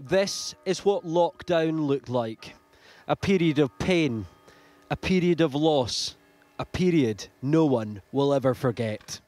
This is what lockdown looked like. A period of pain, a period of loss, a period no one will ever forget.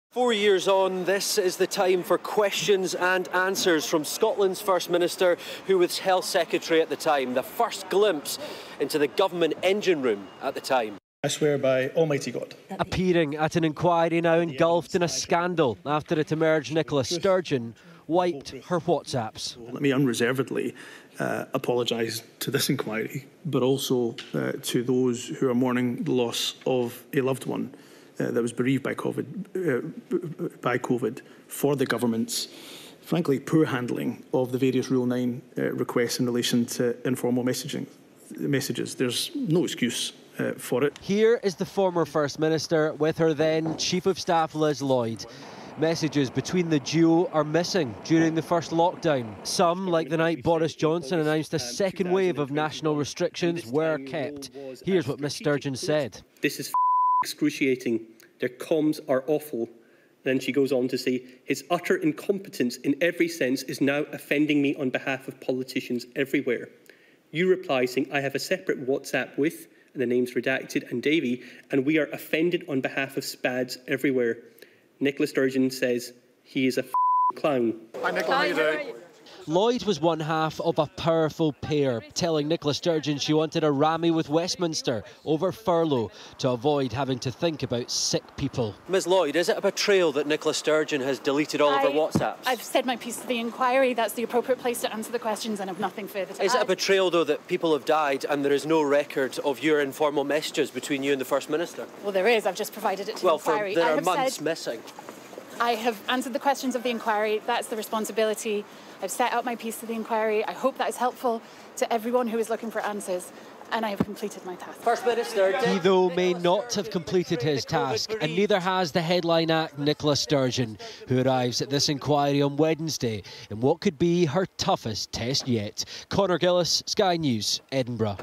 4 years on, this is the time for questions and answers from Scotland's First Minister, who was Health Secretary at the time. The first glimpse into the government engine room at the time. I swear by Almighty God. Appearing at an inquiry now engulfed in a scandal after it emerged Nicola Sturgeon wiped her WhatsApps. Let me unreservedly apologise to this inquiry, but also to those who are mourning the loss of a loved one that was bereaved by COVID for the government's, frankly, poor handling of the various Rule 9 requests in relation to informal messages. There's no excuse for it. Here is the former First Minister with her then Chief of Staff Liz Lloyd. Messages between the duo are missing during the first lockdown. Some, like the night Boris Johnson announced a second wave of national restrictions, were kept. Here's what Ms Sturgeon said. This is excruciating. Their comms are awful. Then she goes on to say, his utter incompetence in every sense is now offending me on behalf of politicians everywhere. You reply saying, I have a separate WhatsApp with, and the name's redacted, and Davy, and we are offended on behalf of spads everywhere. Nicola Sturgeon says he is a clown. Hi Nicola, how are you doing? Lloyd was one half of a powerful pair, telling Nicola Sturgeon she wanted a rammy with Westminster over furlough to avoid having to think about sick people. Ms Lloyd, is it a betrayal that Nicola Sturgeon has deleted all of her WhatsApps? I've said my piece to the inquiry. That's the appropriate place to answer the questions and have nothing further to add. Is it a betrayal, though, that people have died and there is no record of your informal messages between you and the First Minister? Well, there is. I've just provided it to the inquiry. There are months missing. I have answered the questions of the inquiry. That's the responsibility. I've set out my piece to the inquiry. I hope that is helpful to everyone who is looking for answers, and I have completed my task. First Minister, he, though, may not have completed his task, and neither has the headline act Nicola Sturgeon, who arrives at this inquiry on Wednesday in what could be her toughest test yet. Conor Gillis, Sky News, Edinburgh.